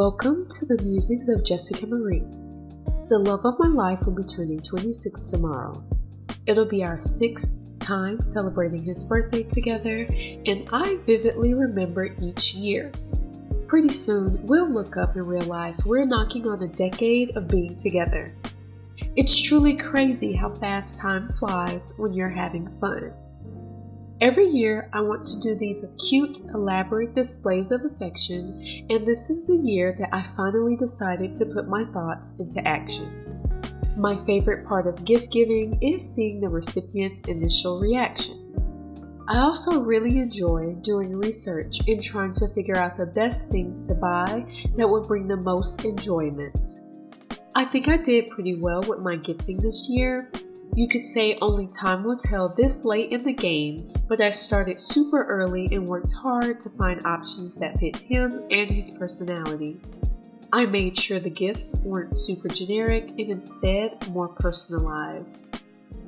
Welcome to the Musings of Jessica Marie. The love of my life will be turning 26 tomorrow. It'll be our 6th time celebrating his birthday together, and I vividly remember each year. Pretty soon, we'll look up and realize we're knocking on a decade of being together. It's truly crazy how fast time flies when you're having fun. Every year, I want to do these cute, elaborate displays of affection, and this is the year that I finally decided to put my thoughts into action. My favorite part of gift giving is seeing the recipient's initial reaction. I also really enjoy doing research and trying to figure out the best things to buy that would bring the most enjoyment. I think I did pretty well with my gifting this year. You could say only time will tell this late in the game, but I started super early and worked hard to find options that fit him and his personality. I made sure the gifts weren't super generic and instead more personalized.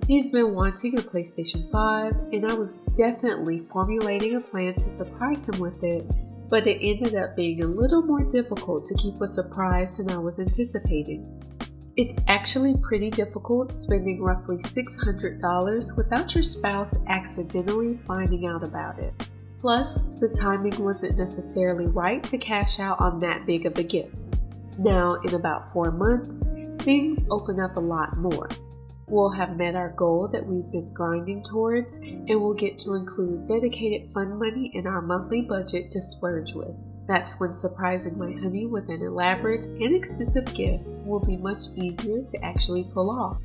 He's been wanting a PlayStation 5, and I was definitely formulating a plan to surprise him with it, but it ended up being a little more difficult to keep a surprise than I was anticipating. It's actually pretty difficult spending roughly $600 without your spouse accidentally finding out about it. Plus, the timing wasn't necessarily right to cash out on that big of a gift. Now, in about 4 months, things open up a lot more. We'll have met our goal that we've been grinding towards, and we'll get to include dedicated fun money in our monthly budget to splurge with. That's when surprising my honey with an elaborate, inexpensive gift will be much easier to actually pull off.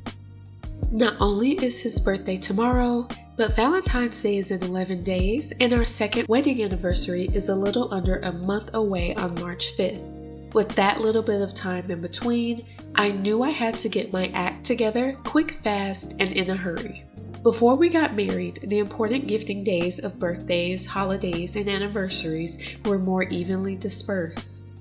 Not only is his birthday tomorrow, but Valentine's Day is in 11 days, and our second wedding anniversary is a little under a month away on March 5th. With that little bit of time in between, I knew I had to get my act together quick, fast, and in a hurry. Before we got married, the important gifting days of birthdays, holidays, and anniversaries were more evenly dispersed.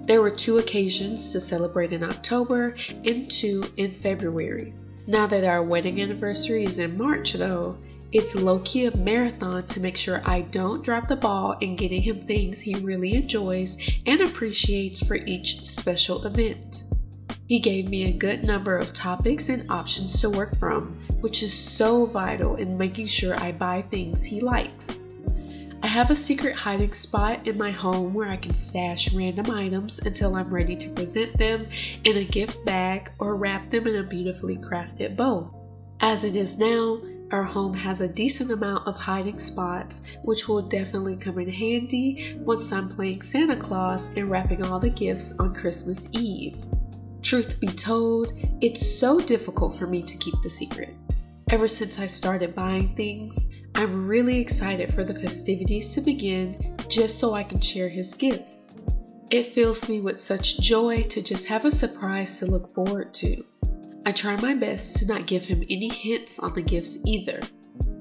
There were 2 occasions to celebrate in October and 2 in February. Now that our wedding anniversary is in March though, it's low-key a marathon to make sure I don't drop the ball in getting him things he really enjoys and appreciates for each special event. He gave me a good number of topics and options to work from, which is so vital in making sure I buy things he likes. I have a secret hiding spot in my home where I can stash random items until I'm ready to present them in a gift bag or wrap them in a beautifully crafted bow. As it is now, our home has a decent amount of hiding spots, which will definitely come in handy once I'm playing Santa Claus and wrapping all the gifts on Christmas Eve. Truth be told, it's so difficult for me to keep the secret. Ever since I started buying things, I'm really excited for the festivities to begin just so I can share his gifts. It fills me with such joy to just have a surprise to look forward to. I try my best to not give him any hints on the gifts either.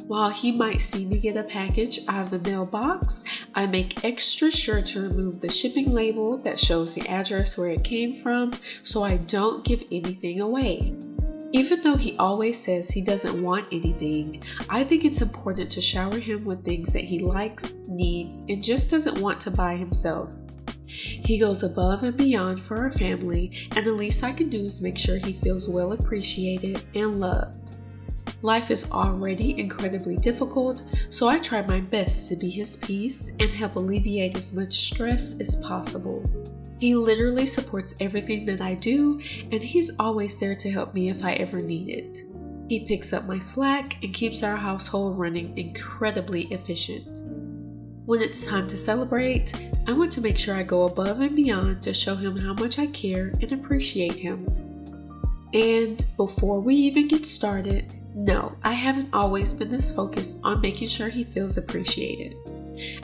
While he might see me get a package out of the mailbox, I make extra sure to remove the shipping label that shows the address where it came from so I don't give anything away. Even though he always says he doesn't want anything, I think it's important to shower him with things that he likes, needs, and just doesn't want to buy himself. He goes above and beyond for our family, and the least I can do is make sure he feels well appreciated and loved. Life is already incredibly difficult, so I try my best to be his peace and help alleviate as much stress as possible. He literally supports everything that I do, and he's always there to help me if I ever need it. He picks up my slack and keeps our household running incredibly efficient. When it's time to celebrate, I want to make sure I go above and beyond to show him how much I care and appreciate him. And before we even get started, no, I haven't always been this focused on making sure he feels appreciated.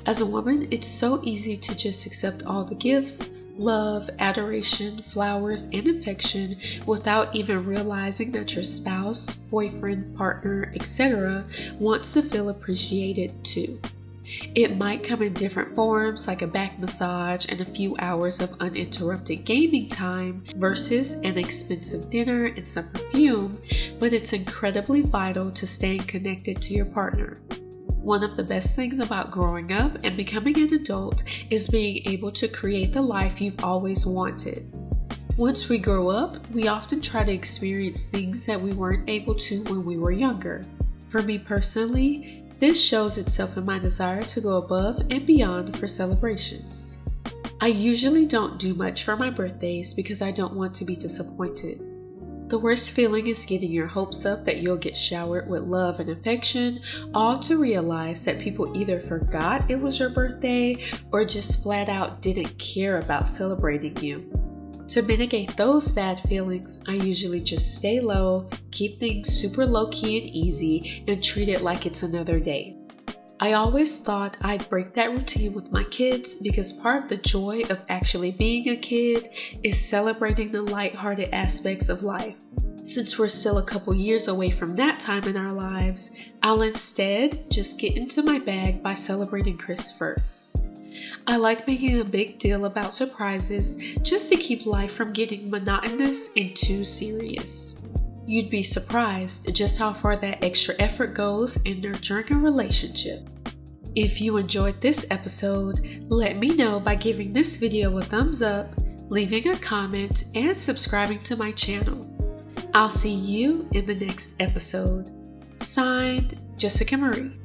As a woman, it's so easy to just accept all the gifts, love, adoration, flowers, and affection without even realizing that your spouse, boyfriend, partner, etc. wants to feel appreciated too. It might come in different forms like a back massage and a few hours of uninterrupted gaming time versus an expensive dinner and some perfume, but it's incredibly vital to staying connected to your partner. One of the best things about growing up and becoming an adult is being able to create the life you've always wanted. Once we grow up, we often try to experience things that we weren't able to when we were younger. For me personally, this shows itself in my desire to go above and beyond for celebrations. I usually don't do much for my birthdays because I don't want to be disappointed. The worst feeling is getting your hopes up that you'll get showered with love and affection, all to realize that people either forgot it was your birthday or just flat out didn't care about celebrating you. To mitigate those bad feelings, I usually just stay low, keep things super low-key and easy, and treat it like it's another day. I always thought I'd break that routine with my kids because part of the joy of actually being a kid is celebrating the lighthearted aspects of life. Since we're still a couple years away from that time in our lives, I'll instead just get into my bag by celebrating Chris first. I like making a big deal about surprises just to keep life from getting monotonous and too serious. You'd be surprised just how far that extra effort goes in nurturing a relationship. If you enjoyed this episode, let me know by giving this video a thumbs up, leaving a comment, and subscribing to my channel. I'll see you in the next episode. Signed, Jessica Marie.